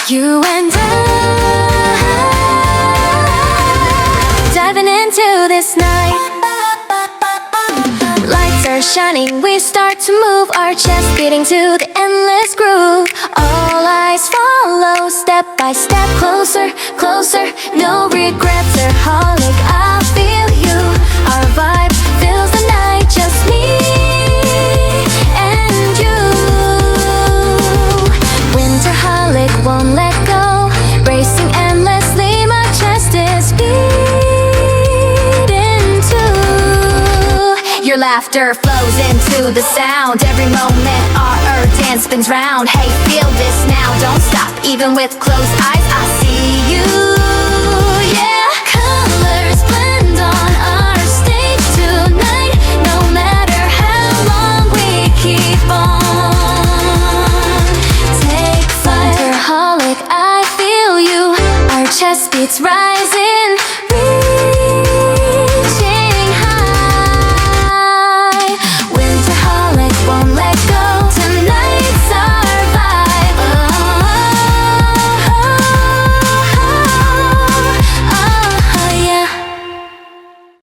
You and I, diving into this night. Lights are shining, we start to move, our chest beating to the endless groove. All eyes follow, step by step, closer, closer, no regrets or Holic. I feel you, our vibe fills the night, just me and you. Winter Holic won't let go, racing endlessly, my chest is beating too. Your laughter flows into the sound, every moment our dance spins round. Hey, feel this now, don't stop, even with closed eyes I see you. Yeah, colors blend on our stage tonight, no matter how long we keep on. Take flight, Holic, I feel you, our chest beats rising.